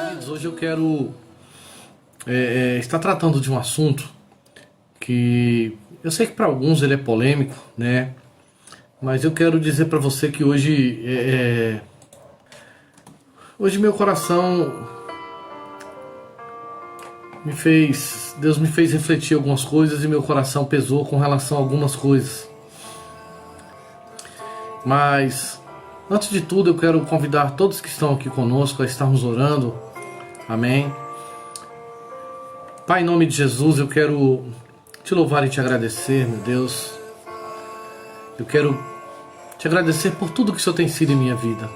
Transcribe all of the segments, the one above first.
Queridos, hoje eu quero estar tratando de um assunto que eu sei que para alguns ele é polêmico, né? Mas eu quero dizer para você que hoje meu coração Deus me fez refletir algumas coisas e meu coração pesou com relação a algumas coisas. Mas antes de tudo eu quero convidar todos que estão aqui conosco a estarmos orando. Amém? Pai, em nome de Jesus, eu quero te louvar e te agradecer, meu Deus. Eu quero te agradecer por tudo que o Senhor tem sido em minha vida.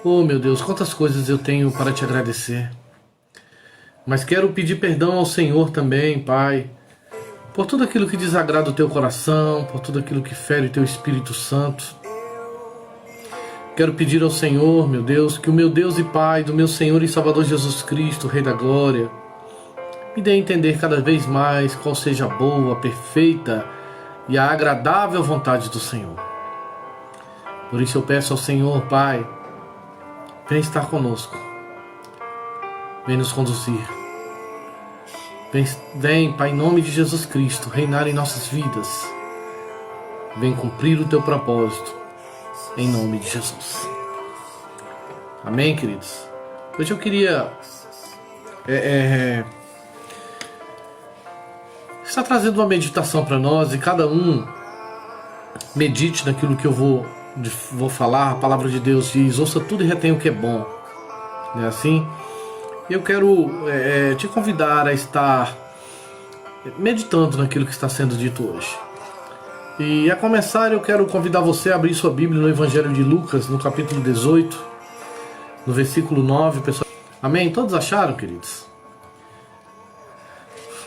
Oh, meu Deus, quantas coisas eu tenho para te agradecer. Mas quero pedir perdão ao Senhor também, Pai, por tudo aquilo que desagrada o teu coração, por tudo aquilo que fere o teu Espírito Santo. Quero pedir ao Senhor, meu Deus, que o meu Deus e Pai, do meu Senhor e Salvador Jesus Cristo, Rei da Glória, me dê a entender cada vez mais qual seja a boa, perfeita e a agradável vontade do Senhor. Por isso eu peço ao Senhor, Pai, vem estar conosco, vem nos conduzir. Vem, Pai, em nome de Jesus Cristo, reinar em nossas vidas. Vem cumprir o teu propósito, em nome de Jesus. Amém, queridos? Hoje eu queria estar trazendo uma meditação para nós e cada um medite naquilo que eu vou falar. A palavra de Deus diz: ouça tudo e retenha o que é bom. Não é assim? Eu quero te convidar a estar meditando naquilo que está sendo dito hoje. E a começar eu quero convidar você a abrir sua Bíblia no Evangelho de Lucas, no capítulo 18, no versículo 9. Pessoal. Amém? Todos acharam, queridos?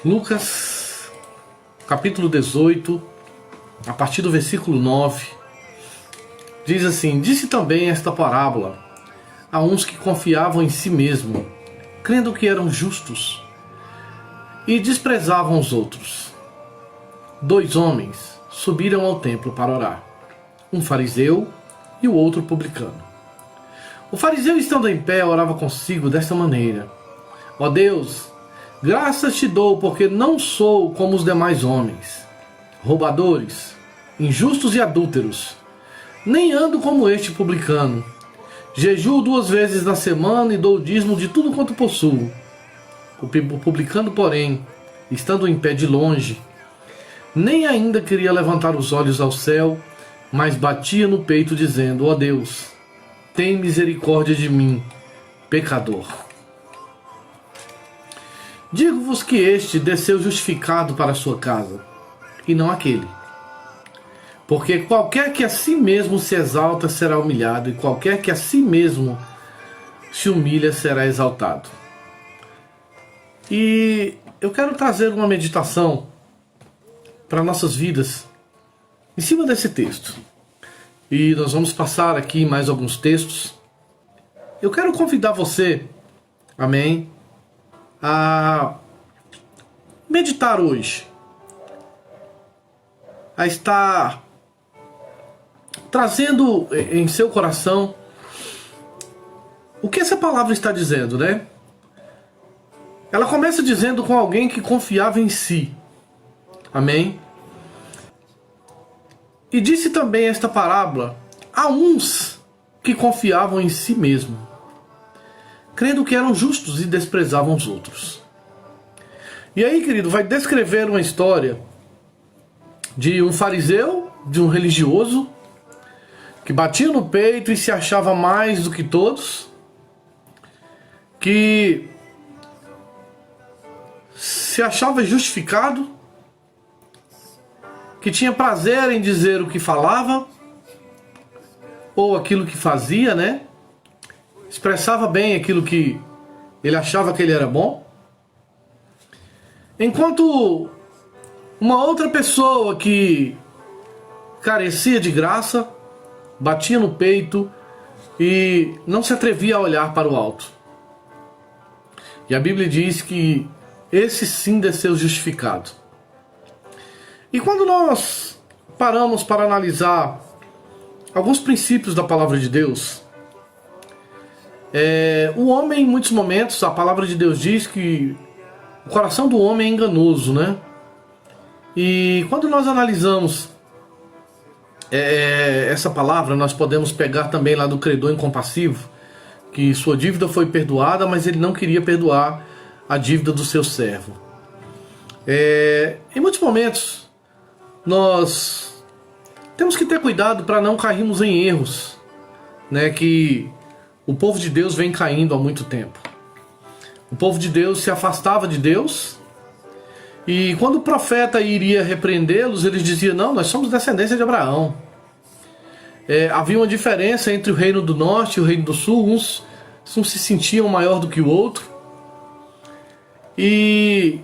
Lucas, capítulo 18, a partir do versículo 9, diz assim: disse também esta parábola a uns que confiavam em si mesmo, crendo que eram justos, e desprezavam os outros. 2 homens subiram ao templo para orar, um fariseu e o outro publicano. O fariseu, estando em pé, orava consigo desta maneira: ó Deus, graças te dou, porque não sou como os demais homens, roubadores, injustos e adúlteros, nem ando como este publicano. Jejuo 2 vezes na semana e dou o dízimo de tudo quanto possuo. O publicano, porém, estando em pé de longe, nem ainda queria levantar os olhos ao céu, mas batia no peito, dizendo: ó Deus, tem misericórdia de mim, pecador. Digo-vos que este desceu justificado para a sua casa, e não aquele. Porque qualquer que a si mesmo se exalta será humilhado, e qualquer que a si mesmo se humilha será exaltado. E eu quero trazer uma meditação para nossas vidas em cima desse texto. E nós vamos passar aqui mais alguns textos. Eu quero convidar você, amém, a meditar hoje, a estar trazendo em seu coração o que essa palavra está dizendo, né? Ela começa dizendo com alguém que confiava em si. Amém? E disse também esta parábola a uns que confiavam em si mesmo, crendo que eram justos e desprezavam os outros. E aí, querido, vai descrever uma história de um fariseu, de um religioso, que batia no peito e se achava mais do que todos, que se achava justificado, que tinha prazer em dizer o que falava, ou aquilo que fazia, né? Expressava bem aquilo que ele achava que ele era bom. Enquanto uma outra pessoa que carecia de graça, batia no peito e não se atrevia a olhar para o alto. E a Bíblia diz que esse sim desceu justificado. E quando nós paramos para analisar alguns princípios da palavra de Deus, o homem, em muitos momentos, a palavra de Deus diz que o coração do homem é enganoso, né? E quando nós analisamos essa palavra, nós podemos pegar também lá do credor incompassivo, que sua dívida foi perdoada, mas ele não queria perdoar a dívida do seu servo. Em muitos momentos, nós temos que ter cuidado para não cairmos em erros, né, que o povo de Deus vem caindo há muito tempo. O povo de Deus se afastava de Deus, e quando o profeta iria repreendê-los, eles diziam: não, nós somos descendência de Abraão. Havia uma diferença entre o reino do norte e o reino do sul, uns se sentiam maior do que o outro. E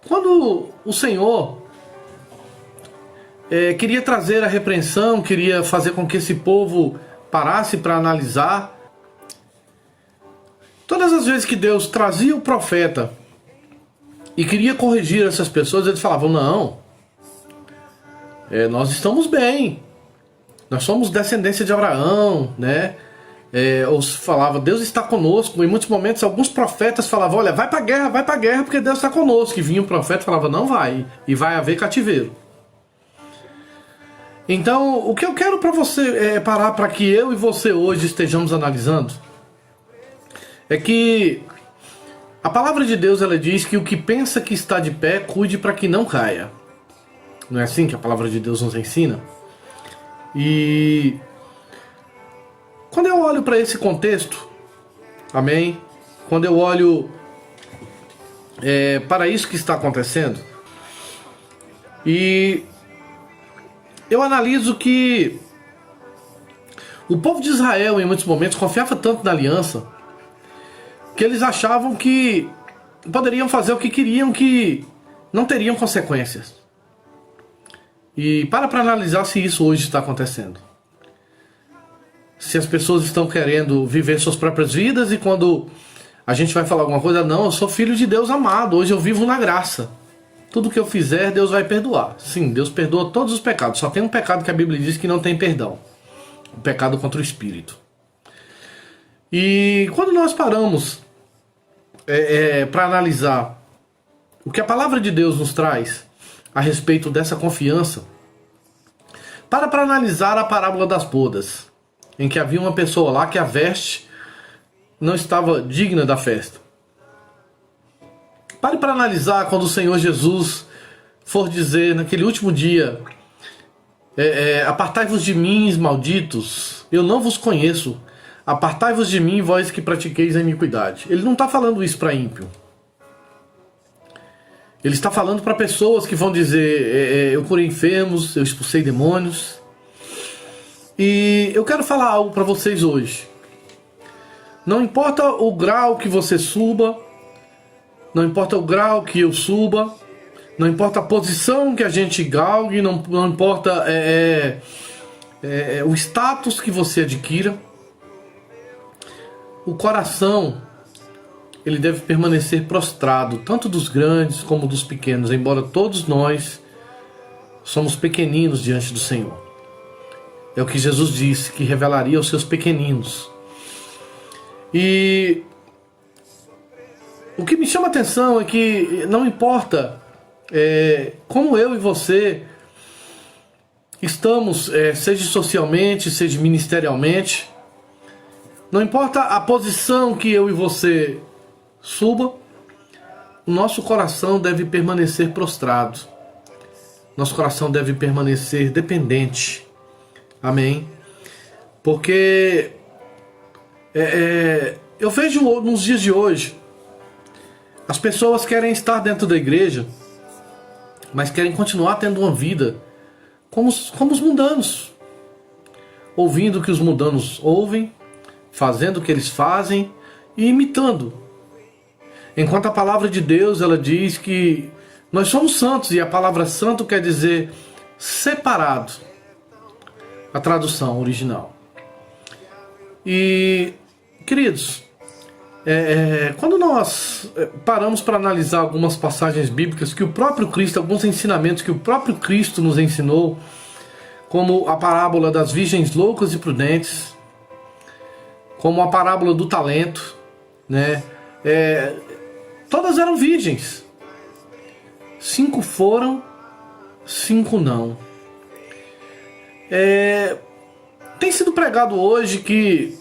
quando o Senhor queria trazer a repreensão, queria fazer com que esse povo parasse para analisar, todas as vezes que Deus trazia o profeta e queria corrigir essas pessoas, eles falavam: não, nós estamos bem, nós somos descendência de Abraão, né? Ou falava: Deus está conosco. Em muitos momentos alguns profetas falavam: olha, vai para a guerra porque Deus está conosco. E vinha um profeta e falava: não vai, e vai haver cativeiro. Então o que eu quero para você parar para que eu e você hoje estejamos analisando é que a palavra de Deus, ela diz que o que pensa que está de pé, cuide para que não caia. Não é assim que a palavra de Deus nos ensina? E quando eu olho para esse contexto, amém? Quando eu olho para isso que está acontecendo, e eu analiso que o povo de Israel, em muitos momentos, confiava tanto na aliança, que eles achavam que poderiam fazer o que queriam, que não teriam consequências. E para analisar se isso hoje está acontecendo. Se as pessoas estão querendo viver suas próprias vidas, e quando a gente vai falar alguma coisa: não, eu sou filho de Deus amado, hoje eu vivo na graça. Tudo que eu fizer, Deus vai perdoar. Sim, Deus perdoa todos os pecados. Só tem um pecado que a Bíblia diz que não tem perdão: o pecado contra o Espírito. E quando nós paramos para analisar o que a palavra de Deus nos traz a respeito dessa confiança, para analisar a parábola das bodas, em que havia uma pessoa lá que a veste não estava digna da festa. Pare para analisar quando o Senhor Jesus for dizer naquele último dia: apartai-vos de mim, malditos, eu não vos conheço. Apartai-vos de mim, vós que pratiqueis a iniquidade. Ele não está falando isso para ímpio. Ele está falando para pessoas que vão dizer: eu curei enfermos, eu expulsei demônios. E eu quero falar algo para vocês hoje. Não importa o grau que você suba, não importa o grau que eu suba, não importa a posição que a gente galgue, não importa o status que você adquira, o coração, ele deve permanecer prostrado, tanto dos grandes como dos pequenos, embora todos nós somos pequeninos diante do Senhor. É o que Jesus disse, que revelaria aos seus pequeninos. E o que me chama a atenção é que não importa como eu e você estamos, seja socialmente, seja ministerialmente, não importa a posição que eu e você suba, o nosso coração deve permanecer prostrado. Nosso coração deve permanecer dependente. Amém? Porque eu vejo nos dias de hoje, as pessoas querem estar dentro da igreja, mas querem continuar tendo uma vida como os mundanos, ouvindo o que os mundanos ouvem, fazendo o que eles fazem e imitando. Enquanto a palavra de Deus, ela diz que nós somos santos, e a palavra santo quer dizer separado, a tradução original. E, queridos, quando nós paramos para analisar algumas passagens bíblicas que o próprio Cristo, alguns ensinamentos que o próprio Cristo nos ensinou, como a parábola das virgens loucas e prudentes, como a parábola do talento, né? Todas eram virgens. 5 foram, 5 não. Tem sido pregado hoje que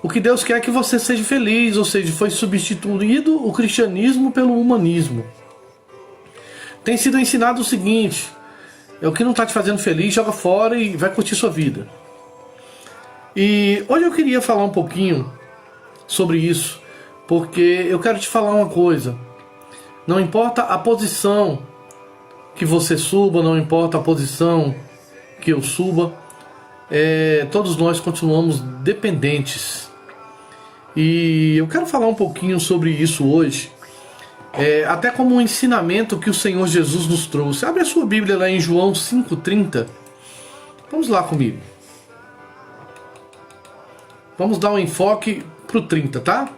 o que Deus quer é que você seja feliz, ou seja, foi substituído o cristianismo pelo humanismo. Tem sido ensinado o seguinte: o que não está te fazendo feliz, joga fora e vai curtir sua vida. E hoje eu queria falar um pouquinho sobre isso, porque eu quero te falar uma coisa. Não importa a posição que você suba, não importa a posição que eu suba, todos nós continuamos dependentes. E eu quero falar um pouquinho sobre isso hoje, até como um ensinamento que o Senhor Jesus nos trouxe. Abre a sua Bíblia lá em João 5,30. Vamos lá comigo. Vamos dar um enfoque pro 30, tá?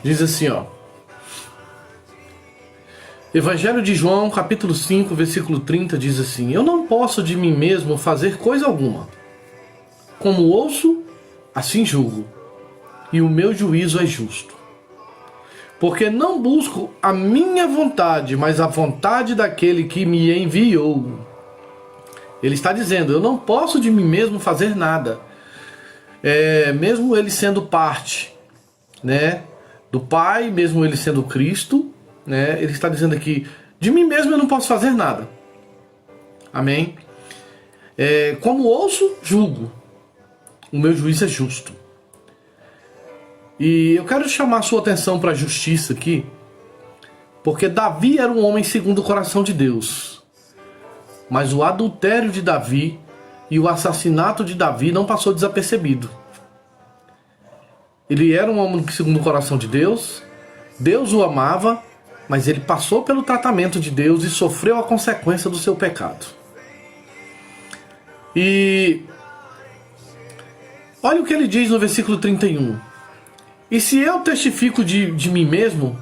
Diz assim, ó. Evangelho de João, capítulo 5, versículo 30, diz assim: Eu não posso de mim mesmo fazer coisa alguma. Como ouço, assim julgo, e o meu juízo é justo. Porque não busco a minha vontade, mas a vontade daquele que me enviou. Ele está dizendo: eu não posso de mim mesmo fazer nada. Mesmo ele sendo parte, né, do Pai, mesmo ele sendo Cristo, né, ele está dizendo aqui: de mim mesmo eu não posso fazer nada. Amém? Como ouço, julgo. O meu juízo é justo. E eu quero chamar a sua atenção para a justiça aqui, porque Davi era um homem segundo o coração de Deus. Mas o adultério de Davi e o assassinato de Davi não passou desapercebido. Ele era um homem segundo o coração de Deus, Deus o amava, mas ele passou pelo tratamento de Deus e sofreu a consequência do seu pecado. E olha o que ele diz no versículo 31. E se eu testifico de mim mesmo,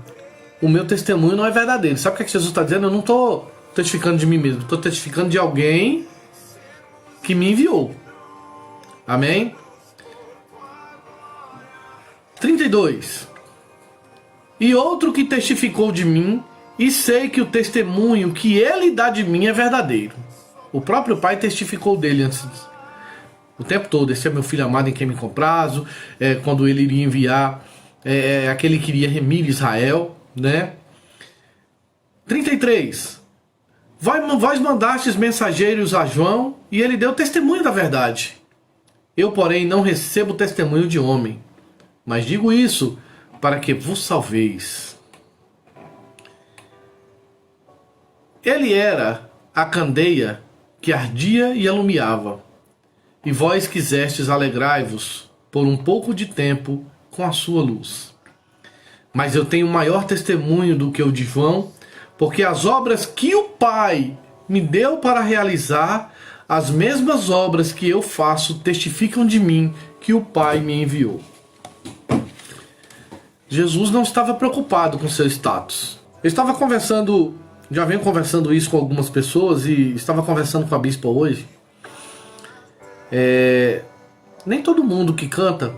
o meu testemunho não é verdadeiro. Sabe o que Jesus está dizendo? Eu não estou testificando de mim mesmo, estou testificando de alguém que me enviou. Amém? 32. E outro que testificou de mim, e sei que o testemunho que ele dá de mim é verdadeiro. O próprio Pai testificou dele antes, o tempo todo: esse é meu filho amado em quem me comprazo. Quando ele iria enviar aquele que iria remir Israel, né? 33. Vós mandastes mensageiros a João, e ele deu testemunho da verdade. Eu, porém, não recebo testemunho de homem, mas digo isso para que vos salveis. Ele era a candeia que ardia e alumiava, e vós quisestes alegrai-vos por um pouco de tempo com a sua luz. Mas eu tenho maior testemunho do que o de João, porque as obras que o Pai me deu para realizar, as mesmas obras que eu faço testificam de mim que o Pai me enviou. Jesus não estava preocupado com seu status. Eu estava conversando, já venho conversando isso com algumas pessoas, e estava conversando com a bispa hoje. Nem todo mundo que canta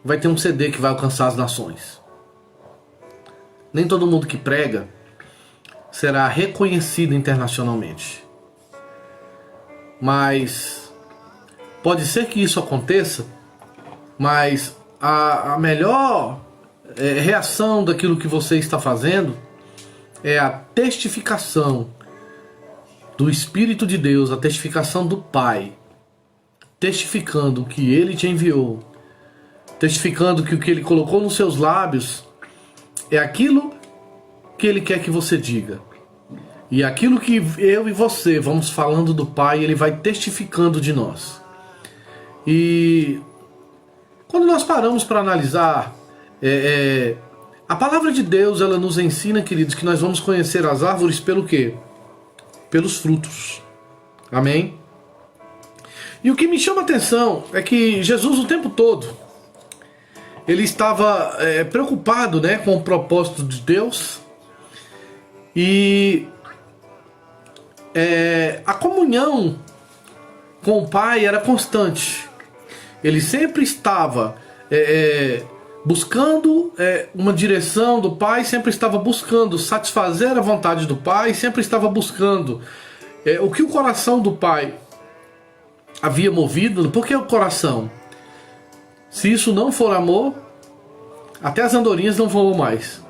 vai ter um CD que vai alcançar as nações. Nem todo mundo que prega será reconhecido internacionalmente. Mas pode ser que isso aconteça, mas a melhor reação daquilo que você está fazendo é a testificação do Espírito de Deus, a testificação do Pai, testificando que Ele te enviou, testificando que o que Ele colocou nos seus lábios é aquilo que Ele quer que você diga. E aquilo que eu e você vamos falando do Pai, Ele vai testificando de nós. E quando nós paramos para analisar, a palavra de Deus, ela nos ensina, queridos, que nós vamos conhecer as árvores pelo quê? Pelos frutos. Amém? E o que me chama a atenção é que Jesus, o tempo todo, ele estava preocupado, né, com o propósito de Deus. E a comunhão com o Pai era constante. Ele sempre estava buscando uma direção do Pai, sempre estava buscando satisfazer a vontade do Pai, sempre estava buscando o que o coração do Pai havia movido. Por que o coração? Se isso não for amor, até as andorinhas não voam mais.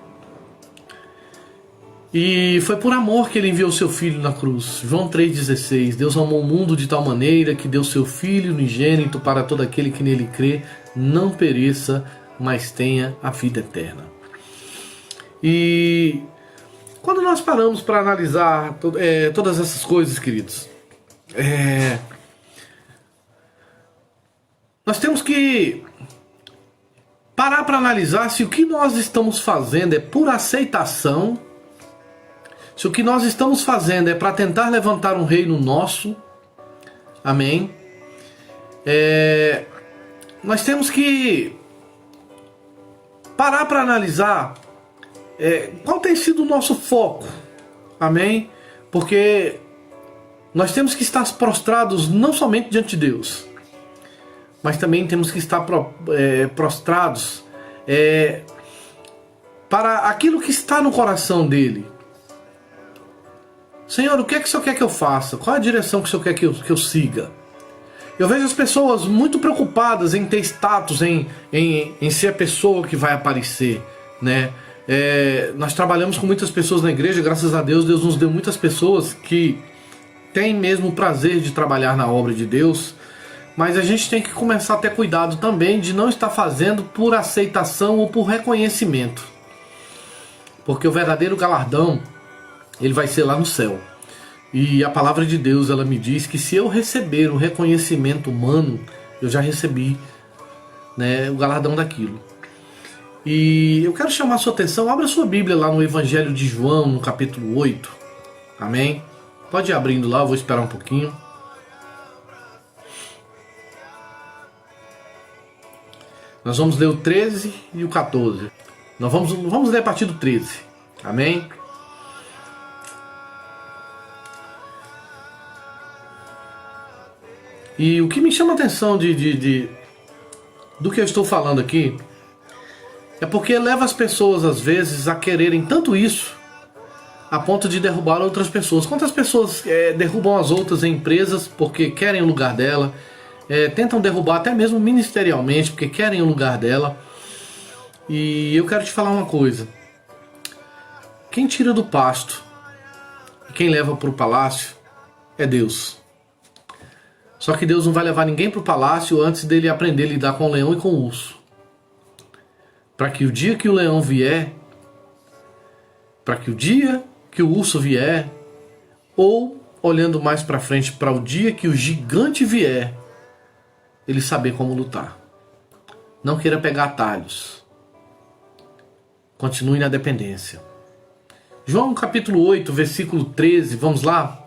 E foi por amor que ele enviou seu Filho na cruz. João 3,16. Deus amou o mundo de tal maneira que deu seu Filho unigênito para todo aquele que nele crê, não pereça, mas tenha a vida eterna. E quando nós paramos para analisar todas essas coisas, queridos, nós temos que parar para analisar se o que nós estamos fazendo é por aceitação, se o que nós estamos fazendo é para tentar levantar um reino nosso. Amém? Nós temos que parar para analisar qual tem sido o nosso foco. Amém? Porque nós temos que estar prostrados não somente diante de Deus, mas também temos que estar prostrados para aquilo que está no coração dele. Senhor, o que é que o Senhor quer que eu faça? Qual é a direção que o Senhor quer que eu siga? Eu vejo as pessoas muito preocupadas em ter status, em ser a pessoa que vai aparecer, né? Nós trabalhamos com muitas pessoas na igreja, graças a Deus, Deus nos deu muitas pessoas que têm mesmo o prazer de trabalhar na obra de Deus, mas a gente tem que começar a ter cuidado também de não estar fazendo por aceitação ou por reconhecimento, porque o verdadeiro galardão, ele vai ser lá no céu. E a palavra de Deus, ela me diz que se eu receber o reconhecimento humano, eu já recebi, né, o galardão daquilo. E eu quero chamar a sua atenção, abra sua Bíblia lá no Evangelho de João, no capítulo 8. Amém? Pode ir abrindo lá, eu vou esperar um pouquinho. Nós vamos ler o 13 e o 14. Nós vamos ler a partir do 13. Amém? E o que me chama a atenção do que eu estou falando aqui é porque leva as pessoas às vezes a quererem tanto isso a ponto de derrubar outras pessoas. Quantas pessoas derrubam as outras em empresas porque querem o lugar dela, tentam derrubar até mesmo ministerialmente porque querem o lugar dela. E eu quero te falar uma coisa: quem tira do pasto e quem leva para o palácio é Deus. Só que Deus não vai levar ninguém para o palácio antes dele aprender a lidar com o leão e com o urso. Para que o dia que o leão vier, para que o dia que o urso vier, ou olhando mais para frente, para o dia que o gigante vier, ele saber como lutar. Não queira pegar atalhos. Continue na dependência. João capítulo 8, versículo 13, vamos lá?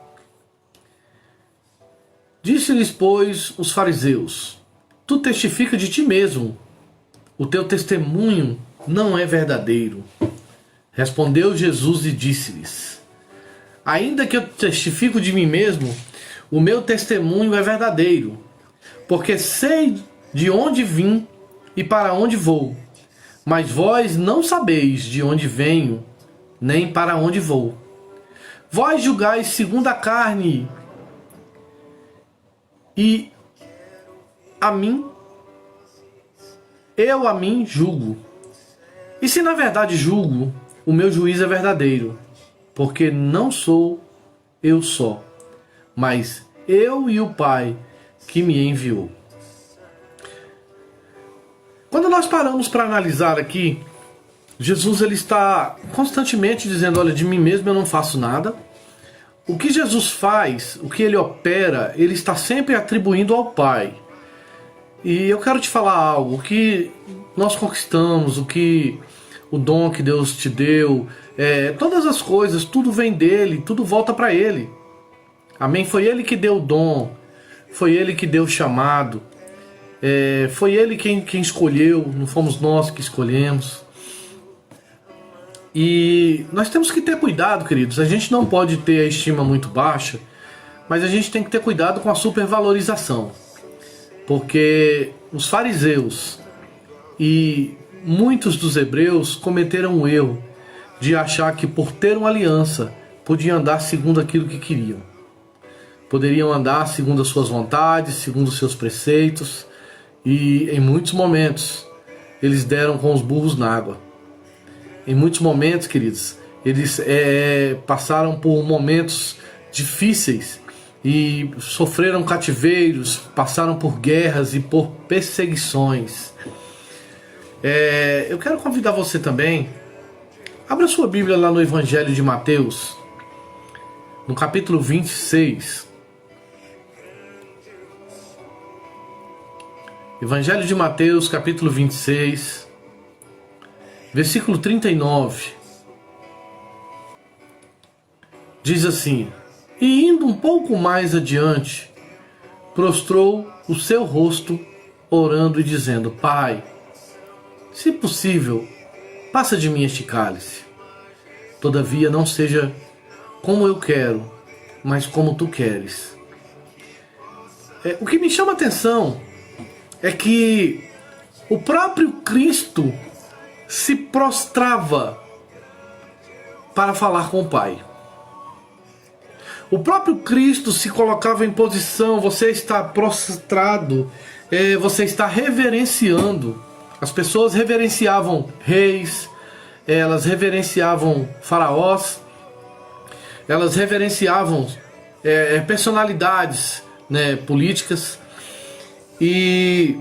Disse-lhes, pois, os fariseus: tu testifica de ti mesmo, o teu testemunho não é verdadeiro. Respondeu Jesus e disse-lhes: ainda que eu testifico de mim mesmo, o meu testemunho é verdadeiro, porque sei de onde vim e para onde vou, mas vós não sabeis de onde venho, nem para onde vou. Vós julgais segundo a carne, e eu a mim julgo. E se na verdade julgo, o meu juízo é verdadeiro, porque não sou eu só, mas eu e o Pai que me enviou. Quando nós paramos para analisar aqui, Jesus ele está constantemente dizendo: olha, de mim mesmo eu não faço nada. O que Jesus faz, o que ele opera, ele está sempre atribuindo ao Pai. E eu quero te falar algo: o que nós conquistamos, o dom que Deus te deu, todas as coisas, tudo vem dele, tudo volta para ele. Amém? Foi ele que deu o dom, foi ele que deu o chamado, foi ele quem escolheu, não fomos nós que escolhemos. E nós temos que ter cuidado, queridos. A gente não pode ter a estima muito baixa, mas a gente tem que ter cuidado com a supervalorização. Porque os fariseus e muitos dos hebreus cometeram um erro de achar que por ter uma aliança podiam andar segundo aquilo que queriam. Poderiam andar segundo as suas vontades, segundo os seus preceitos, e em muitos momentos eles deram com os burros na água. Em muitos momentos, queridos, eles passaram por momentos difíceis e sofreram cativeiros, passaram por guerras e por perseguições. Eu quero convidar você também, abra sua Bíblia lá no Evangelho de Mateus, no capítulo 26. Evangelho de Mateus, capítulo 26, versículo 39. Diz assim: E indo um pouco mais adiante, prostrou o seu rosto, orando e dizendo: Pai, se possível, passa de mim este cálice. Todavia não seja como eu quero, mas como tu queres. O que me chama a atenção é que o próprio Cristo se prostrava para falar com o Pai. O próprio Cristo se colocava em posição, você está prostrado, você está reverenciando. As pessoas reverenciavam reis, elas reverenciavam faraós, elas reverenciavam personalidades, né, políticas. E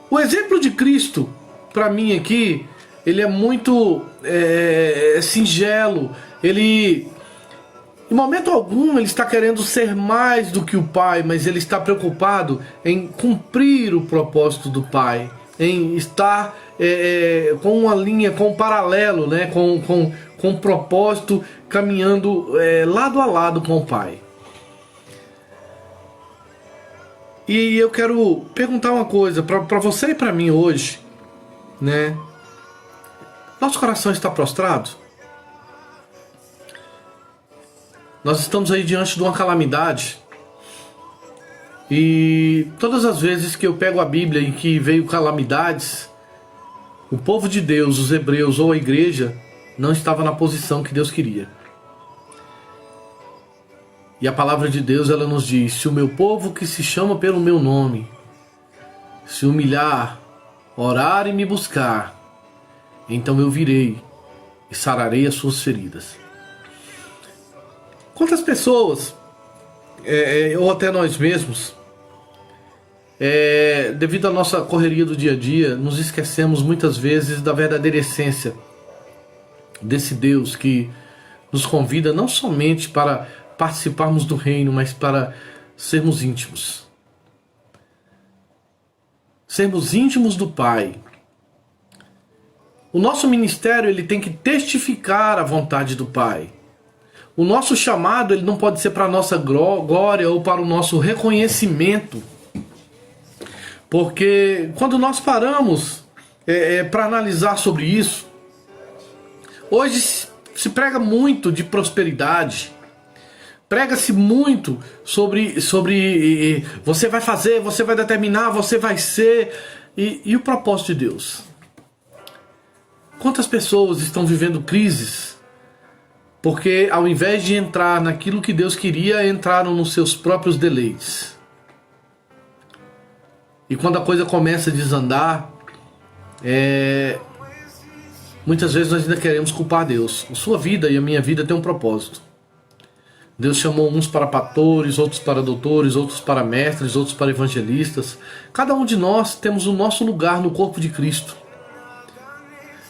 o exemplo de Cristo, para mim aqui, ele é muito singelo. Ele, em momento algum, ele está querendo ser mais do que o Pai, mas ele está preocupado em cumprir o propósito do Pai, em estar com uma linha, com um paralelo, né, com um propósito, caminhando lado a lado com o Pai. E eu quero perguntar uma coisa para você e para mim hoje, né? Nosso coração está prostrado? Nós estamos aí diante de uma calamidade. E todas as vezes que eu pego a Bíblia em que veio calamidades, o povo de Deus, os hebreus ou a igreja, não estava na posição que Deus queria. E a palavra de Deus, ela nos diz: se o meu povo que se chama pelo meu nome se humilhar, orar e me buscar, então eu virei e sararei as suas feridas. Quantas pessoas, ou até nós mesmos, devido à nossa correria do dia a dia, nos esquecemos muitas vezes da verdadeira essência desse Deus que nos convida não somente para participarmos do reino, mas para sermos íntimos. Sermos íntimos do Pai. O nosso ministério, ele tem que testificar a vontade do Pai. O nosso chamado, ele não pode ser para a nossa glória ou para o nosso reconhecimento. Porque quando nós paramos para analisar sobre isso, hoje se prega muito de prosperidade. Prega-se muito sobre você vai fazer, você vai determinar, você vai ser. E o propósito de Deus? Quantas pessoas estão vivendo crises porque ao invés de entrar naquilo que Deus queria, entraram nos seus próprios deleites? E quando a coisa começa a desandar, muitas vezes nós ainda queremos culpar Deus. A sua vida e a minha vida tem um propósito. Deus chamou uns para pastores, outros para doutores, outros para mestres, outros para evangelistas. Cada um de nós temos o nosso lugar no corpo de Cristo.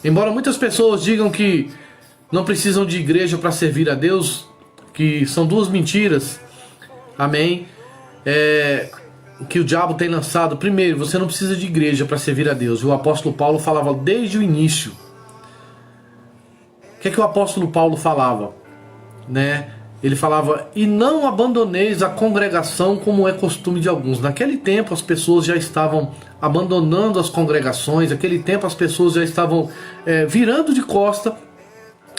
Embora muitas pessoas digam que não precisam de igreja para servir a Deus, que são duas mentiras, amém? Que o diabo tem lançado. Primeiro, você não precisa de igreja para servir a Deus. E o apóstolo Paulo falava desde o início. O que é que o apóstolo Paulo falava? Né? ele falava: e não abandoneis a congregação como é costume de alguns. Naquele tempo as pessoas já estavam abandonando as congregações, naquele tempo as pessoas já estavam virando de costa,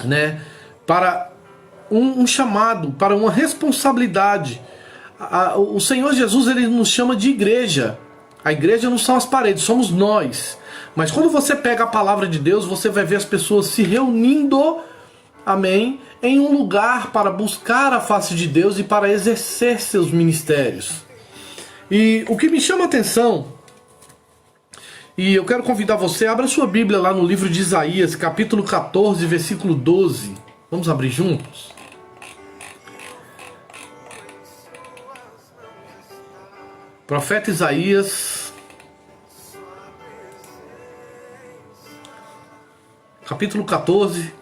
né, para um chamado, para uma responsabilidade. O Senhor Jesus, ele nos chama de igreja. A igreja não são as paredes, somos nós. Mas quando você pega a palavra de Deus, você vai ver as pessoas se reunindo, amém, em um lugar para buscar a face de Deus e para exercer seus ministérios. E o que me chama a atenção, e eu quero convidar você, abra sua Bíblia lá no livro de Isaías, capítulo 14, versículo 12. Vamos abrir juntos? Profeta Isaías, capítulo 14,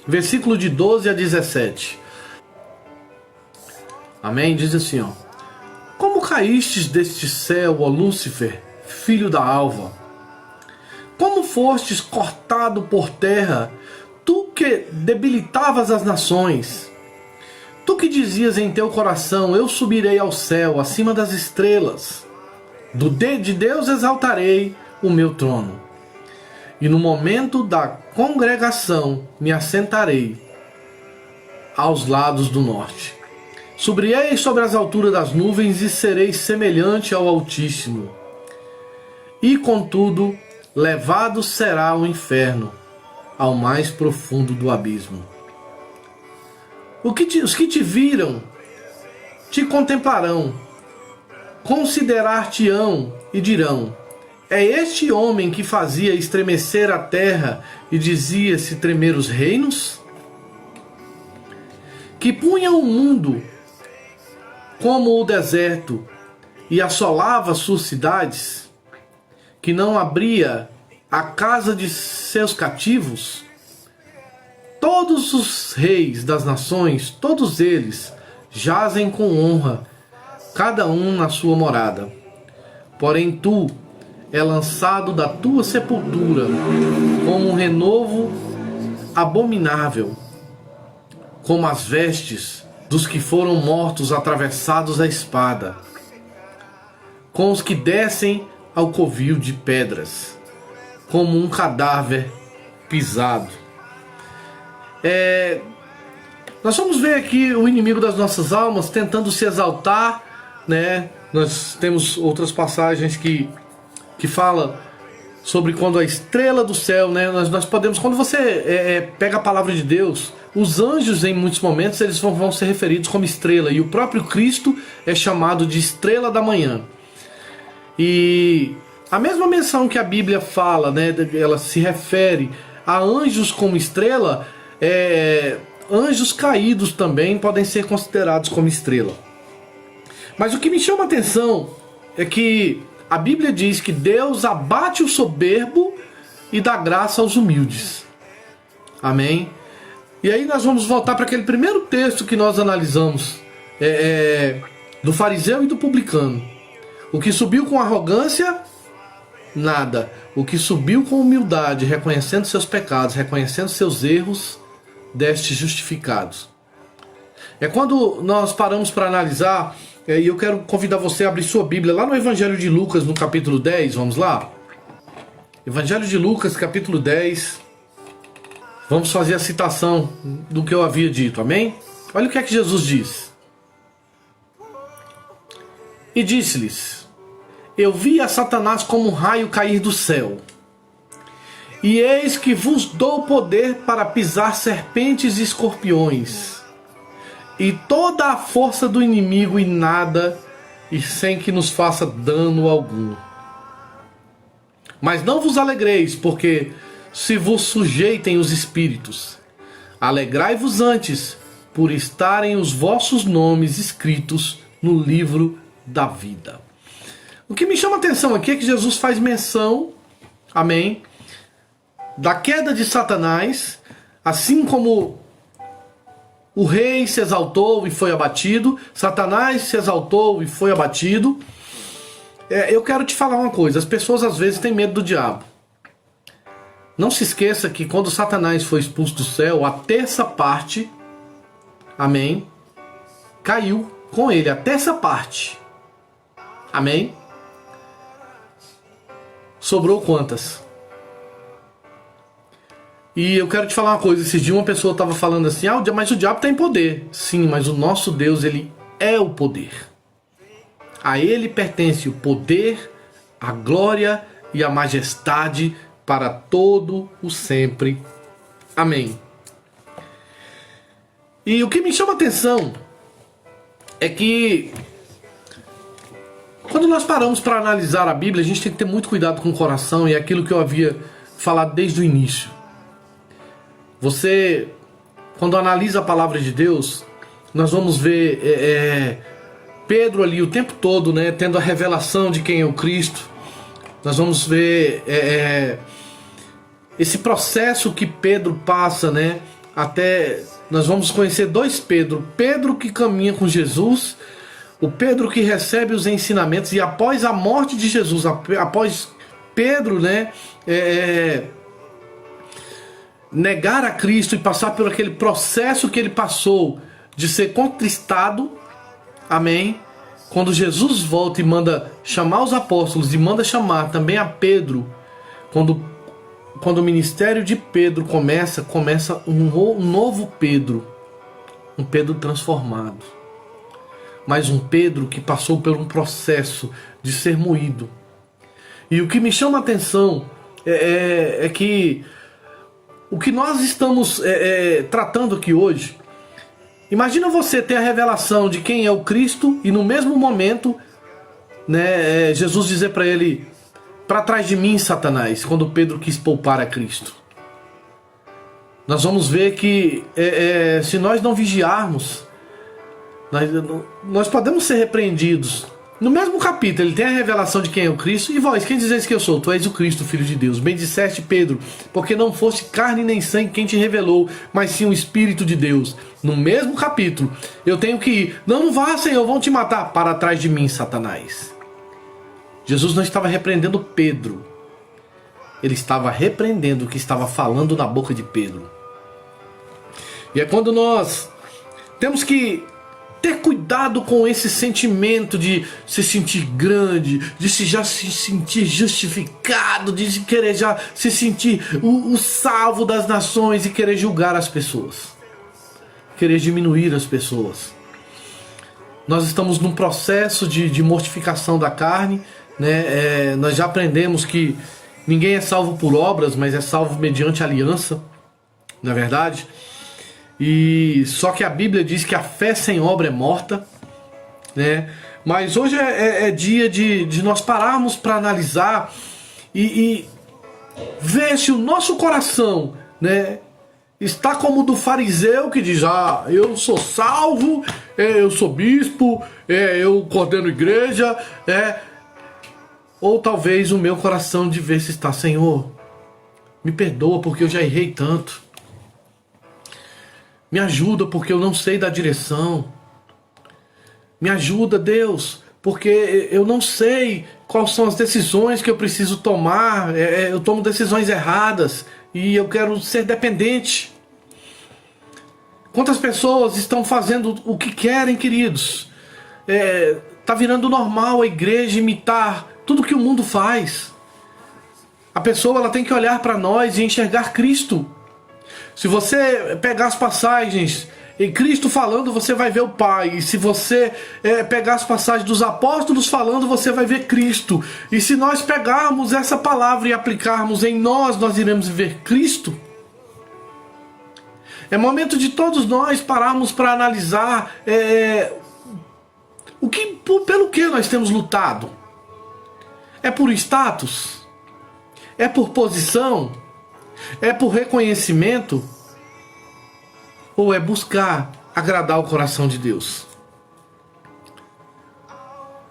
versículo de 12 a 17. Amém? Diz assim, ó: como caístes deste céu, ó Lúcifer, filho da alva? Como fostes cortado por terra, tu que debilitavas as nações? Tu que dizias em teu coração: eu subirei ao céu, acima das estrelas. De Deus exaltarei o meu trono. E no momento da congregação me assentarei aos lados do norte. Subirei sobre as alturas das nuvens e serei semelhante ao Altíssimo. E contudo, levado será ao inferno, ao mais profundo do abismo. Os que te viram te contemplarão, considerar-te-ão e dirão: é este homem que fazia estremecer a terra e dizia-se tremer os reinos? Que punha o mundo como o deserto e assolava suas cidades? Que não abria a casa de seus cativos? Todos os reis das nações, todos eles, jazem com honra, cada um na sua morada. Porém tu é lançado da tua sepultura como um renovo abominável, como as vestes dos que foram mortos atravessados à espada, com os que descem ao covil de pedras, como um cadáver pisado. Nós vamos ver aqui o inimigo das nossas almas tentando se exaltar, né? Nós temos outras passagens que fala sobre quando a estrela do céu, né? Nós podemos, quando você pega a palavra de Deus, os anjos em muitos momentos eles vão ser referidos como estrela, e o próprio Cristo é chamado de estrela da manhã. E a mesma menção que a Bíblia fala, né? Ela se refere a anjos como estrela. Anjos caídos também podem ser considerados como estrela. Mas o que me chama a atenção é que a Bíblia diz que Deus abate o soberbo e dá graça aos humildes. Amém? E aí nós vamos voltar para aquele primeiro texto que nós analisamos, do fariseu e do publicano. O que subiu com arrogância, nada. O que subiu com humildade, reconhecendo seus pecados, reconhecendo seus erros, destes justificados. É quando nós paramos para analisar, e eu quero convidar você a abrir sua Bíblia lá no Evangelho de Lucas, no capítulo 10, vamos lá? Evangelho de Lucas, capítulo 10. Vamos fazer a citação do que eu havia dito, amém? Olha o que é que Jesus diz. E disse-lhes: eu vi a Satanás como um raio cair do céu. E eis que vos dou poder para pisar serpentes e escorpiões, e toda a força do inimigo, e nada, e sem que nos faça dano algum. Mas não vos alegreis, porque se vos sujeitem os espíritos. Alegrai-vos antes, por estarem os vossos nomes escritos no livro da vida. O que me chama a atenção aqui é que Jesus faz menção, amém, da queda de Satanás, assim como o rei se exaltou e foi abatido, Satanás se exaltou e foi abatido. Eu quero te falar uma coisa: as pessoas às vezes têm medo do diabo. Não se esqueça que quando Satanás foi expulso do céu, a terça parte, amém, caiu com ele, a terça parte, amém. Sobrou quantas? E eu quero te falar uma coisa, esses dias uma pessoa estava falando assim, mas o diabo tem poder. Sim, mas o nosso Deus, ele é o poder. A ele pertence o poder, a glória e a majestade para todo o sempre. Amém. E o que me chama a atenção é que quando nós paramos para analisar a Bíblia, a gente tem que ter muito cuidado com o coração, e é aquilo que eu havia falado desde o início. Você, quando analisa a palavra de Deus, nós vamos ver Pedro ali o tempo todo, né, tendo a revelação de quem é o Cristo. Nós vamos ver esse processo que Pedro passa, né? Até nós vamos conhecer dois Pedro. Pedro que caminha com Jesus, o Pedro que recebe os ensinamentos, e após a morte de Jesus, após Pedro, né, negar a Cristo e passar por aquele processo que ele passou de ser contristado, amém? Quando Jesus volta e manda chamar os apóstolos e manda chamar também a Pedro, quando o ministério de Pedro começa um novo Pedro, um Pedro transformado, mas um Pedro que passou por um processo de ser moído. E o que me chama a atenção é que o que nós estamos tratando aqui hoje, imagina você ter a revelação de quem é o Cristo e no mesmo momento, né, Jesus dizer para ele: para trás de mim, Satanás, quando Pedro quis poupar a Cristo. Nós vamos ver que se nós não vigiarmos, nós podemos ser repreendidos. No mesmo capítulo, ele tem a revelação de quem é o Cristo. E vós, quem dizeis que eu sou? Tu és o Cristo, Filho de Deus. Bem disseste, Pedro, porque não foste carne nem sangue quem te revelou, mas sim o Espírito de Deus. No mesmo capítulo, eu tenho que ir. Não vá, Senhor, vão te matar. Para trás de mim, Satanás. Jesus não estava repreendendo Pedro. Ele estava repreendendo o que estava falando na boca de Pedro. E é quando nós temos que ter cuidado com esse sentimento de se sentir grande, de já se sentir justificado, de querer já se sentir o salvo das nações e querer julgar as pessoas, querer diminuir as pessoas. Nós estamos num processo de mortificação da carne, né? Nós já aprendemos que ninguém é salvo por obras, mas é salvo mediante aliança, não é verdade? E só que a Bíblia diz que a fé sem obra é morta, né? Mas hoje é dia de nós pararmos para analisar e ver se o nosso coração, né, está como o do fariseu que diz: eu sou salvo, eu sou bispo, eu coordeno igreja, ou talvez o meu coração de ver se está: Senhor, me perdoa porque eu já errei tanto. Me ajuda porque eu não sei da direção. Me ajuda, Deus, porque eu não sei quais são as decisões que eu preciso tomar. Eu tomo decisões erradas e eu quero ser dependente. Quantas pessoas estão fazendo o que querem, queridos? Tá virando normal a igreja imitar tudo que o mundo faz. A pessoa ela tem que olhar para nós e enxergar Cristo. Se você pegar as passagens em Cristo falando, você vai ver o Pai. E se você pegar as passagens dos apóstolos falando, você vai ver Cristo. E se nós pegarmos essa palavra e aplicarmos em nós, nós iremos ver Cristo. É momento de todos nós pararmos para analisar pelo que nós temos lutado. É por status? É por posição? É por reconhecimento? Ou é buscar agradar o coração de Deus?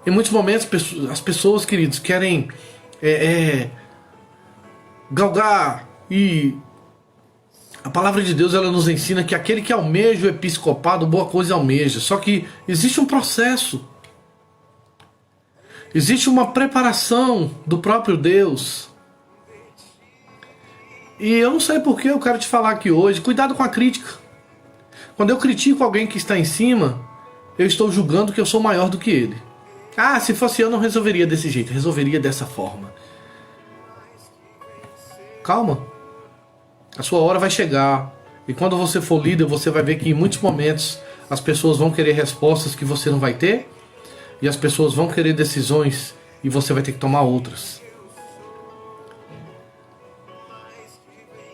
Em muitos momentos as pessoas, queridos, querem galgar, e a palavra de Deus ela nos ensina que aquele que almeja o episcopado, boa coisa almeja. Só que existe um processo, existe uma preparação do próprio Deus. E eu não sei por que eu quero te falar aqui hoje, cuidado com a crítica. Quando eu critico alguém que está em cima, eu estou julgando que eu sou maior do que ele. Ah, se fosse eu não resolveria desse jeito, resolveria dessa forma. Calma. A sua hora vai chegar. E quando você for líder, você vai ver que em muitos momentos as pessoas vão querer respostas que você não vai ter. E as pessoas vão querer decisões e você vai ter que tomar outras.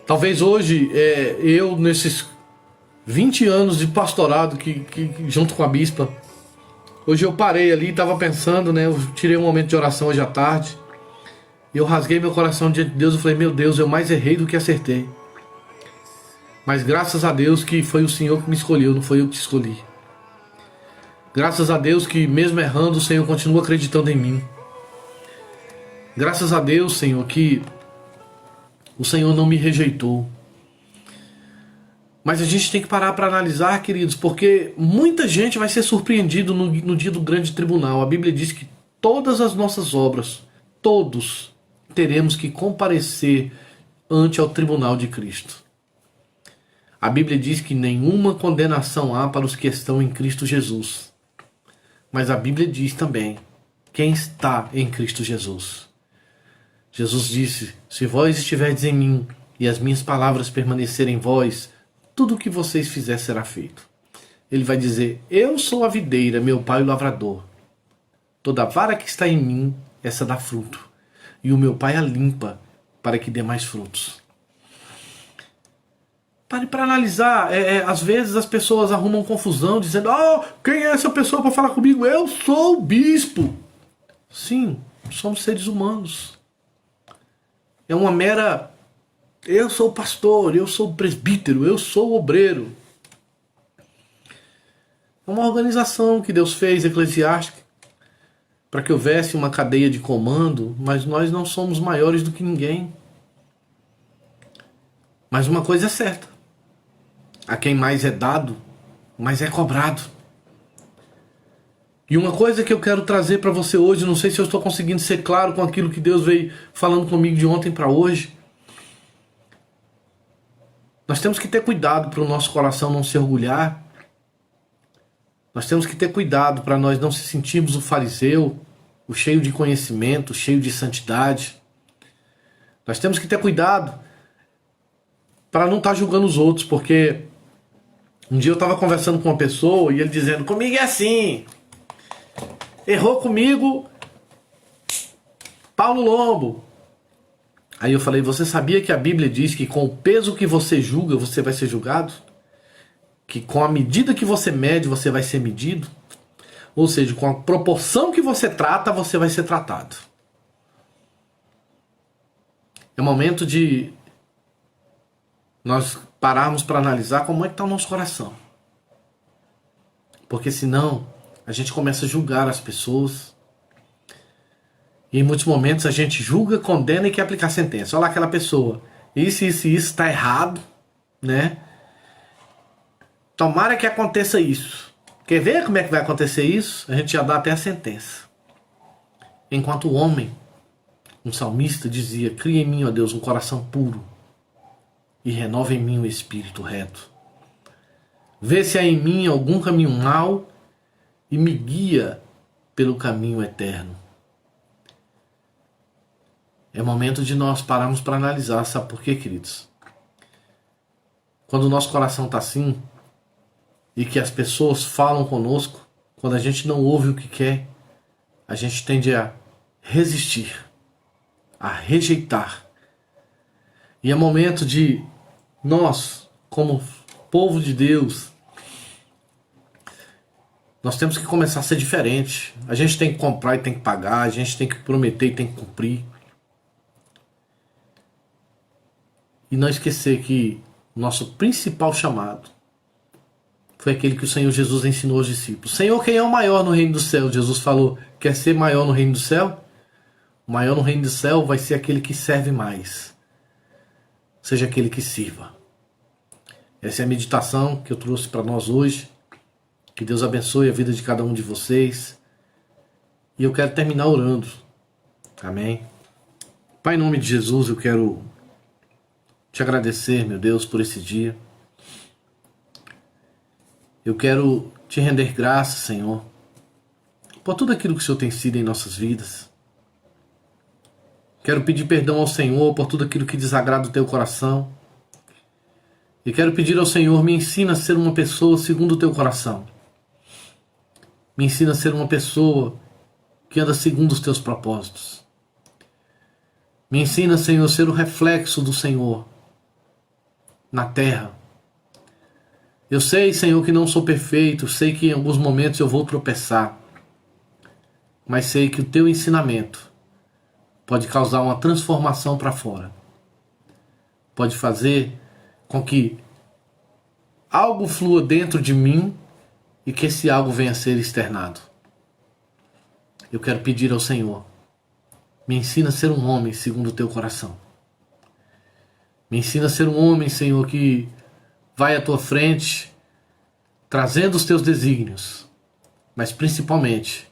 Talvez hoje, eu nesses 20 anos de pastorado que junto com a bispa, hoje eu parei ali e estava pensando, né? Eu tirei um momento de oração hoje à tarde. E eu rasguei meu coração diante de Deus e falei, meu Deus, eu mais errei do que acertei. Mas graças a Deus que foi o Senhor que me escolheu, não foi eu que te escolhi. Graças a Deus que mesmo errando, o Senhor continua acreditando em mim. Graças a Deus, Senhor, que o Senhor não me rejeitou. Mas a gente tem que parar para analisar, queridos, porque muita gente vai ser surpreendido no dia do grande tribunal. A Bíblia diz que todas as nossas obras, todos teremos que comparecer ante ao tribunal de Cristo. A Bíblia diz que nenhuma condenação há para os que estão em Cristo Jesus. Mas a Bíblia diz também quem está em Cristo Jesus. Jesus disse, se vós estiverdes em mim e as minhas palavras permanecerem em vós, tudo o que vocês fizerem será feito. Ele vai dizer, eu sou a videira, meu pai o lavrador. Toda vara que está em mim, essa dá fruto. E o meu pai a limpa para que dê mais frutos. Pare para analisar, às vezes as pessoas arrumam confusão dizendo, quem é essa pessoa para falar comigo? Eu sou o bispo. Sim, somos seres humanos. É uma mera, eu sou o pastor, eu sou o presbítero, eu sou o obreiro. É uma organização que Deus fez, eclesiástica, para que houvesse uma cadeia de comando, mas nós não somos maiores do que ninguém. Mas uma coisa é certa, a quem mais é dado, mais é cobrado. E uma coisa que eu quero trazer para você hoje, não sei se eu estou conseguindo ser claro com aquilo que Deus veio falando comigo de ontem para hoje. Nós temos que ter cuidado para o nosso coração não se orgulhar. Nós temos que ter cuidado para nós não se sentirmos o fariseu, o cheio de conhecimento, o cheio de santidade. Nós temos que ter cuidado para não estar julgando os outros, porque um dia eu estava conversando com uma pessoa e ele dizendo, comigo é assim, errou comigo, pau no lombo. Aí eu falei, você sabia que a Bíblia diz que com o peso que você julga, você vai ser julgado? Que com a medida que você mede, você vai ser medido? Ou seja, com a proporção que você trata, você vai ser tratado. É momento de nós pararmos para analisar como é que está o nosso coração. Porque senão, a gente começa a julgar as pessoas. E em muitos momentos a gente julga, condena e quer aplicar sentença. Olha lá aquela pessoa, isso está errado, né? Tomara que aconteça isso. Quer ver como é que vai acontecer isso? A gente já dá até a sentença. Enquanto o homem, um salmista dizia, cria em mim, ó Deus, um coração puro e renova em mim o espírito reto. Vê se há em mim algum caminho mau e me guia pelo caminho eterno. É momento de nós pararmos para analisar, sabe por quê, queridos? Quando o nosso coração está assim, e que as pessoas falam conosco, quando a gente não ouve o que quer, a gente tende a resistir, a rejeitar. E é momento de nós, como povo de Deus, nós temos que começar a ser diferente. A gente tem que comprar e tem que pagar, a gente tem que prometer e tem que cumprir. E não esquecer que o nosso principal chamado foi aquele que o Senhor Jesus ensinou aos discípulos. Senhor, quem é o maior no reino do céu? Jesus falou, quer ser maior no reino do céu? O maior no reino do céu vai ser aquele que serve mais. Seja aquele que sirva. Essa é a meditação que eu trouxe para nós hoje. Que Deus abençoe a vida de cada um de vocês. E eu quero terminar orando. Amém. Pai, em nome de Jesus, eu quero te agradecer, meu Deus, por esse dia. Eu quero te render graças, Senhor, por tudo aquilo que o Senhor tem sido em nossas vidas. Quero pedir perdão ao Senhor por tudo aquilo que desagrada o teu coração. E quero pedir ao Senhor, me ensina a ser uma pessoa segundo o teu coração. Me ensina a ser uma pessoa que anda segundo os teus propósitos. Me ensina, Senhor, a ser o reflexo do Senhor na terra. Eu sei, Senhor, que não sou perfeito, sei que em alguns momentos eu vou tropeçar, mas sei que o teu ensinamento pode causar uma transformação para fora. Pode fazer com que algo flua dentro de mim e que esse algo venha a ser externado. Eu quero pedir ao Senhor, me ensina a ser um homem segundo o teu coração. Me ensina a ser um homem, Senhor, que vai à tua frente, trazendo os teus desígnios, mas principalmente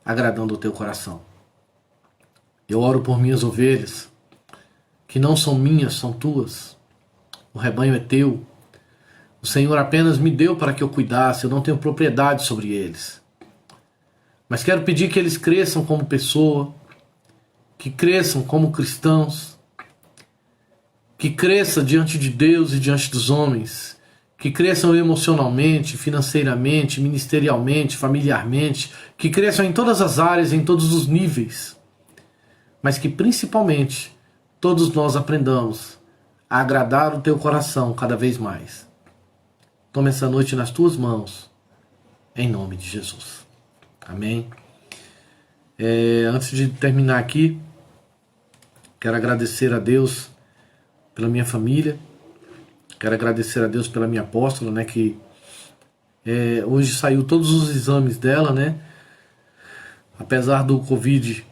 agradando o teu coração. Eu oro por minhas ovelhas, que não são minhas, são tuas. O rebanho é teu. O Senhor apenas me deu para que eu cuidasse, eu não tenho propriedade sobre eles. Mas quero pedir que eles cresçam como pessoa, que cresçam como cristãos, que cresçam diante de Deus e diante dos homens, que cresçam emocionalmente, financeiramente, ministerialmente, familiarmente, que cresçam em todas as áreas, em todos os níveis, mas que principalmente todos nós aprendamos a agradar o teu coração cada vez mais. Toma essa noite nas tuas mãos, em nome de Jesus. Amém. Antes de terminar aqui, quero agradecer a Deus pela minha família, quero agradecer a Deus pela minha apóstola, né, que hoje saiu todos os exames dela, né, apesar do Covid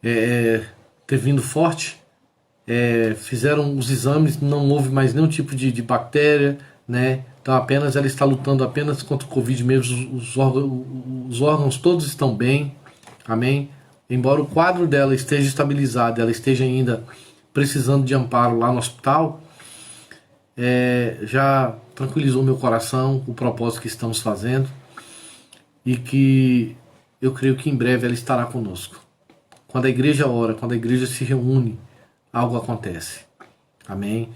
ter vindo forte, fizeram os exames, não houve mais nenhum tipo de bactéria, né, então apenas ela está lutando apenas contra o Covid mesmo, os órgãos todos estão bem, amém, embora o quadro dela esteja estabilizado, ela esteja ainda precisando de amparo lá no hospital, já tranquilizou meu coração o propósito que estamos fazendo e que eu creio que em breve ela estará conosco. Quando a igreja ora, quando a igreja se reúne, algo acontece. Amém?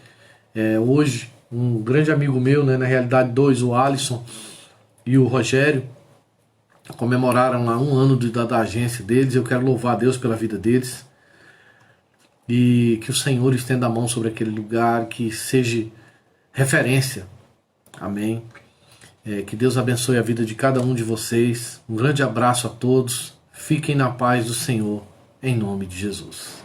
Hoje, um grande amigo meu, né, na realidade dois, o Alisson e o Rogério, comemoraram lá 1 ano da agência deles. Eu quero louvar a Deus pela vida deles. E que o Senhor estenda a mão sobre aquele lugar, que seja referência. Amém. Que Deus abençoe a vida de cada um de vocês. Um grande abraço a todos. Fiquem na paz do Senhor, em nome de Jesus.